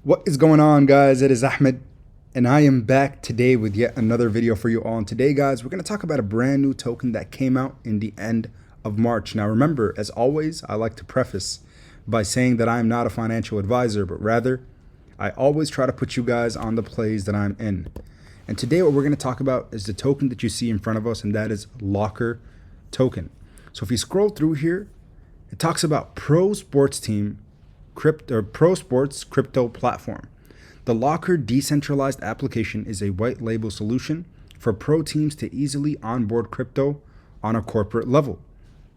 What is going on, guys? It is Ahmed, and I am back today with yet another video for you all. And today, guys, we're going to talk about a brand new token that came out in the end of March. Now, remember, as always, I like to preface by saying that I am not a financial advisor, but rather, I always try to put you guys on the plays that I'm in. And today, what we're going to talk about is the token that you see in front of us, and that is Locker token. So if you scroll through here, it talks about pro sports crypto platform. The Locker decentralized application is a white label solution for pro teams to easily onboard crypto on a corporate level.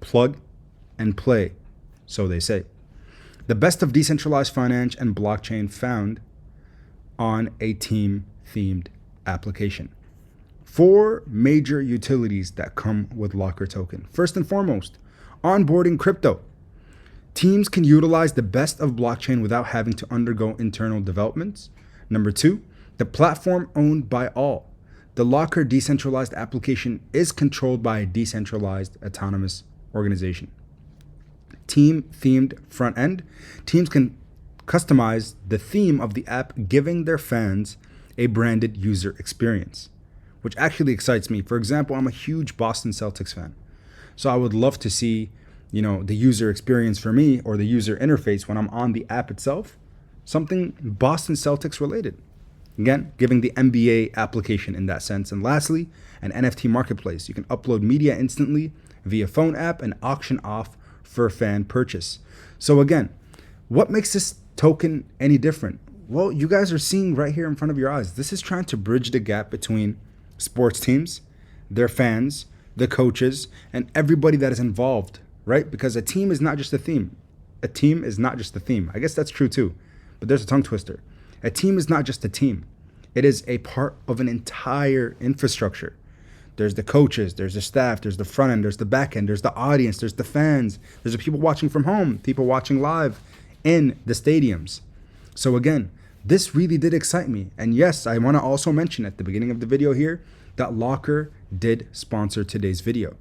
Plug and play, so they say. The best of decentralized finance and blockchain found on a team-themed application. 4 major utilities that come with Locker token. First and foremost, onboarding crypto. Teams can utilize the best of blockchain without having to undergo internal developments. Number 2, the platform owned by all. The Locker decentralized application is controlled by a decentralized autonomous organization. Team-themed front end. Teams can customize the theme of the app, giving their fans a branded user experience, which actually excites me. For example, I'm a huge Boston Celtics fan. So I would love to see, the user experience for me, or the user interface when I'm on the app itself, something Boston Celtics related. Again, giving the NBA application in that sense. And lastly, an NFT marketplace. You can upload media instantly via phone app and auction off for fan purchase. So again, what makes this token any different? Well, you guys are seeing right here in front of your eyes. This is trying to bridge the gap between sports teams, their fans, the coaches, and everybody that is involved, right? Because a team is not just a theme. A team is not just a theme. I guess that's true too, but there's a tongue twister. A team is not just a team. It is a part of an entire infrastructure. There's the coaches, there's the staff, there's the front end, there's the back end, there's the audience, there's the fans, there's the people watching from home, people watching live in the stadiums. So again, this really did excite me. And yes, I want to also mention at the beginning of the video here that Locker did sponsor today's video.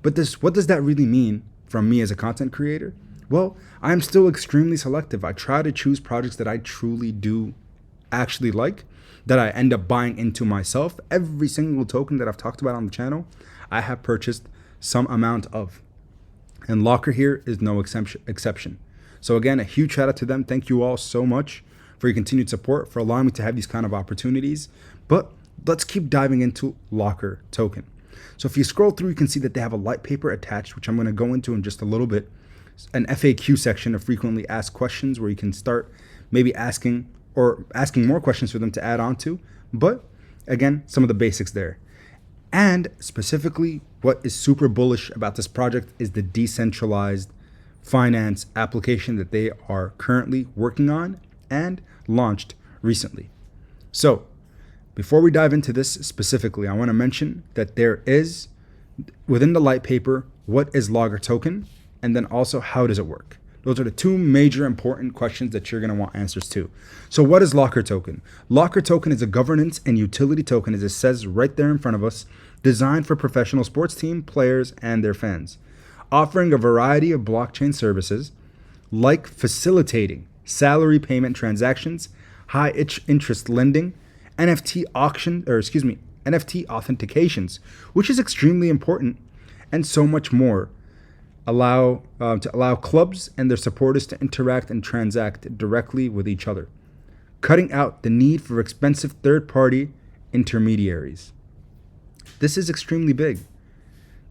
But what does that really mean from me as a content creator? Well, I'm still extremely selective. I try to choose projects that I truly do actually like, that I end up buying into myself. Every single token that I've talked about on the channel, I have purchased some amount of. And Locker here is no exception. So again, a huge shout out to them. Thank you all so much for your continued support, for allowing me to have these kind of opportunities. But let's keep diving into Locker token. So if you scroll through, you can see that they have a light paper attached, which I'm going to go into in just a little bit. An FAQ section of frequently asked questions, where you can start maybe asking more questions for them to add on to. But again, some of the basics there. And specifically, what is super bullish about this project is the decentralized finance application that they are currently working on and launched recently. So before we dive into this specifically, I want to mention that there is, within the light paper, what is Locker token, and then also how does it work? Those are the 2 major important questions that you're going to want answers to. So what is Locker token? Locker token is a governance and utility token, as it says right there in front of us, designed for professional sports team players and their fans, offering a variety of blockchain services like facilitating salary payment transactions, high interest lending, NFT authentications, which is extremely important, and so much more. To allow clubs and their supporters to interact and transact directly with each other, cutting out the need for expensive third-party intermediaries. This is extremely big.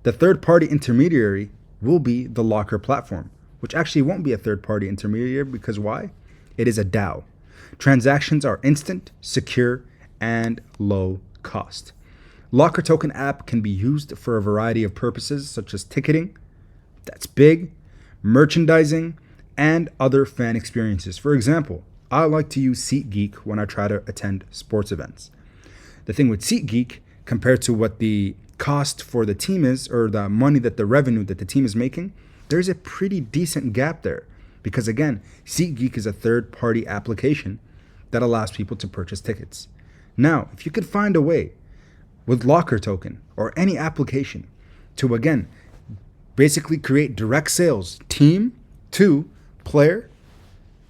The third-party intermediary will be the Locker platform, which actually won't be a third-party intermediary, because why? It is a DAO. Transactions are instant, secure, and low cost. Locker token app can be used for a variety of purposes, such as ticketing, that's big, merchandising, and other fan experiences. For example, I like to use SeatGeek when I try to attend sports events. The thing with SeatGeek, compared to what the cost for the team is, or the revenue that the team is making, there's a pretty decent gap there. Because again, SeatGeek is a third-party application that allows people to purchase tickets. Now, if you could find a way with Locker token or any application to, again, basically create direct sales, team to player,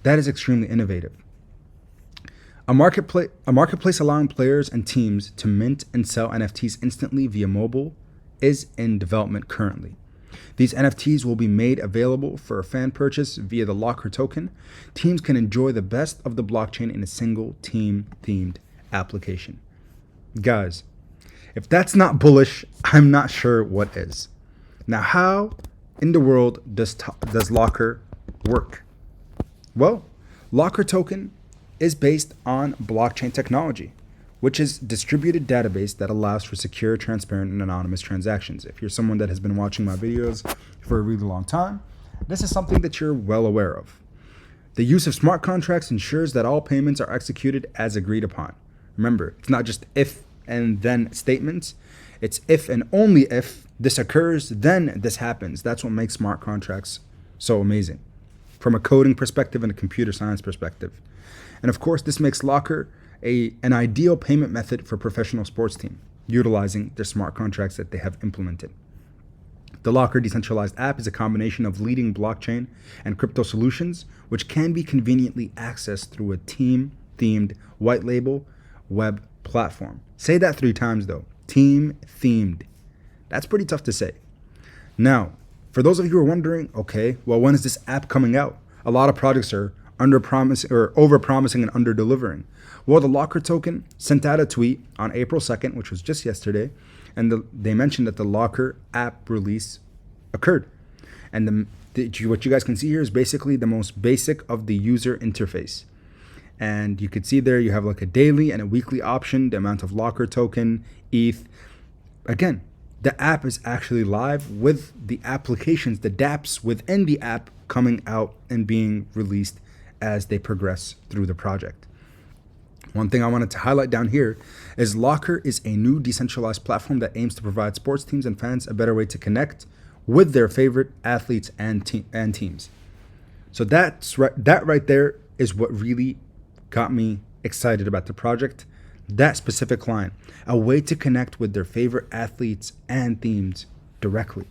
that is extremely innovative. A marketplace allowing players and teams to mint and sell NFTs instantly via mobile is in development currently. These NFTs will be made available for a fan purchase via the Locker token. Teams can enjoy the best of the blockchain in a single team-themed application. Guys, if that's not bullish, I'm not sure what is. Now, how in the world does Locker work? Well, Locker token is based on blockchain technology, which is a distributed database that allows for secure, transparent, and anonymous transactions. If you're someone that has been watching my videos for a really long time, this is something that you're well aware of. The use of smart contracts ensures that all payments are executed as agreed upon. Remember, it's not just if and then statements. It's if and only if this occurs, then this happens. That's what makes smart contracts so amazing from a coding perspective and a computer science perspective. And of course, this makes Locker an ideal payment method for professional sports team, utilizing their smart contracts that they have implemented. The Locker decentralized app is a combination of leading blockchain and crypto solutions, which can be conveniently accessed through a team-themed white label web platform. Say that 3 times though. Team-themed. That's pretty tough to say. Now, for those of you who are wondering, okay, well, when is this app coming out? A lot of projects are over-promising and under-delivering. Well, the Locker token sent out a tweet on April 2nd, which was just yesterday, and they mentioned that the Locker app release occurred. And what you guys can see here is basically the most basic of the user interface. And you could see there you have like a daily and a weekly option, the amount of Locker token, ETH. Again, the app is actually live with the applications, the dApps within the app coming out and being released as they progress through the project. One thing I wanted to highlight down here is Locker is a new decentralized platform that aims to provide sports teams and fans a better way to connect with their favorite athletes and teams. So that right there is what really got me excited about the project. That specific line, a way to connect with their favorite athletes and teams directly.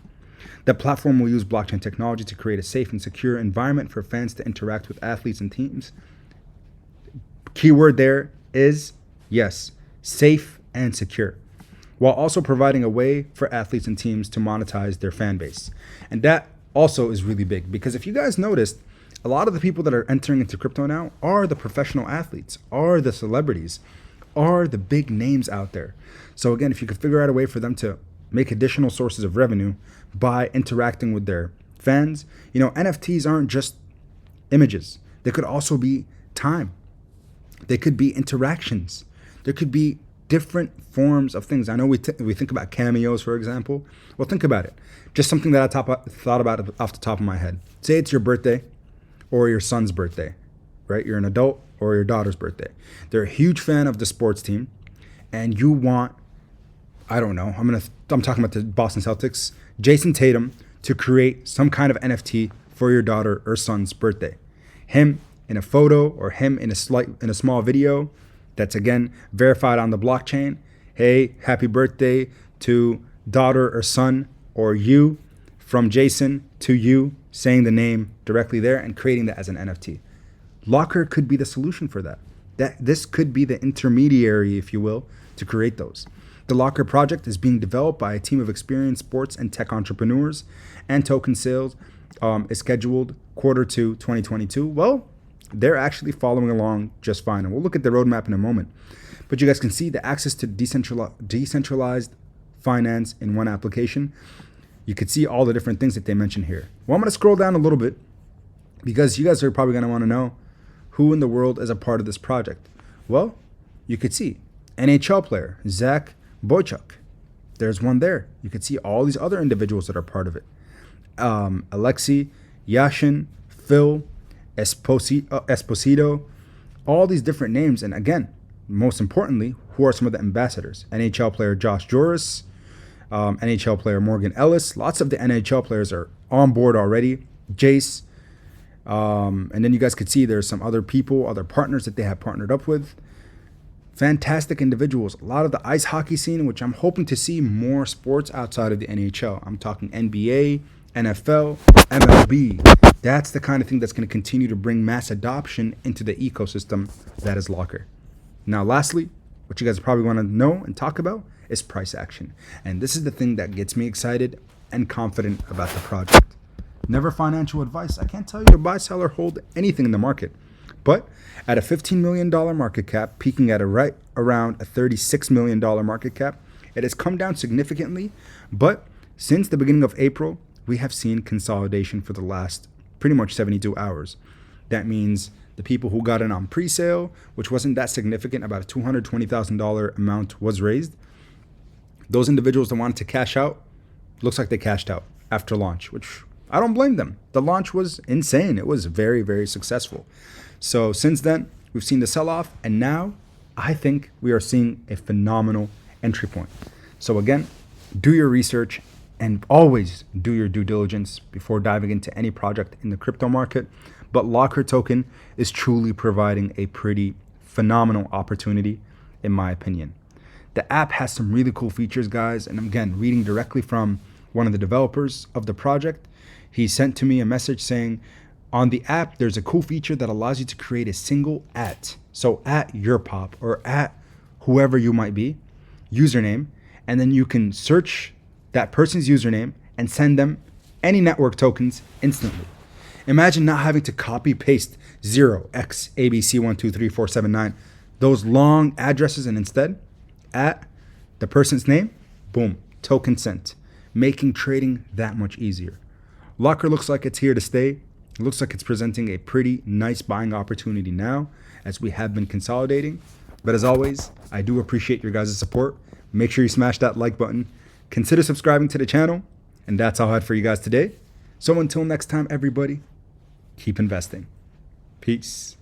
The platform will use blockchain technology to create a safe and secure environment for fans to interact with athletes and teams. Keyword there is, yes, safe and secure, while also providing a way for athletes and teams to monetize their fan base. And that also is really big, because if you guys noticed, a lot of the people that are entering into crypto now are the professional athletes, are the celebrities, are the big names out there. So again, if you could figure out a way for them to make additional sources of revenue by interacting with their fans, NFTs aren't just images. They could also be time. They could be interactions. There could be different forms of things. I know we think about cameos, for example. Well, think about it. Just something that I thought about off the top of my head. Say it's your birthday or your son's birthday, right? You're an adult, or your daughter's birthday. They're a huge fan of the sports team, and you want, I don't know, I'm talking about the Boston Celtics, Jason Tatum, to create some kind of NFT for your daughter or son's birthday. Him in a photo or him in a small video that's again verified on the blockchain. Hey, happy birthday to daughter or son, or you, from Jason to you, saying the name directly there and creating that as an NFT. Locker could be the solution for that. This could be the intermediary, if you will, to create those. The Locker project is being developed by a team of experienced sports and tech entrepreneurs, and token sales is scheduled Q2 2022. Well, they're actually following along just fine. And we'll look at the roadmap in a moment. But you guys can see the access to decentralized finance in one application. You could see all the different things that they mentioned here. Well, I'm going to scroll down a little bit, because you guys are probably going to want to know who in the world is a part of this project. Well, you could see NHL player Zach Boychuk. There's one there. You could see all these other individuals that are part of it. Alexei Yashin, Phil Esposito, all these different names. And again, most importantly, who are some of the ambassadors? NHL player Josh Joris, NHL player Morgan Ellis. Lots of the NHL players are on board already. Jace. And then you guys could see there's some other people, other partners that they have partnered up with. Fantastic individuals. A lot of the ice hockey scene, which I'm hoping to see more sports outside of the NHL. I'm talking NBA, NFL, MLB. That's the kind of thing that's going to continue to bring mass adoption into the ecosystem that is Locker. Now, lastly, what you guys probably want to know and talk about is price action. And this is the thing that gets me excited and confident about the project. Never financial advice. I can't tell you to buy, sell, or hold anything in the market. But at a $15 million market cap, peaking at right around a $36 million market cap, it has come down significantly. But since the beginning of April, we have seen consolidation for the last pretty much 72 hours. That means the people who got in on pre-sale, which wasn't that significant, about a $220,000 amount was raised. Those individuals that wanted to cash out, looks like they cashed out after launch, which I don't blame them. The launch was insane. It was very, very successful. So since then, we've seen the sell-off, and now I think we are seeing a phenomenal entry point. So again, do your research and always do your due diligence before diving into any project in the crypto market. But Locker token is truly providing a pretty phenomenal opportunity, in my opinion. The app has some really cool features, guys. And again, reading directly from one of the developers of the project, he sent to me a message saying, on the app, there's a cool feature that allows you to create a single @ so at YourPOP or at whoever you might be, username, and then you can search that person's username and send them any network tokens instantly. Imagine not having to copy paste 0xabc123479, those long addresses, and instead at the person's name, boom, token sent, making trading that much easier. Locker looks like it's here to stay. It looks like it's presenting a pretty nice buying opportunity now as we have been consolidating. But as always, I do appreciate your guys' support. Make sure you smash that like button. Consider subscribing to the channel. And that's all I had for you guys today. So until next time, everybody, keep investing. Peace.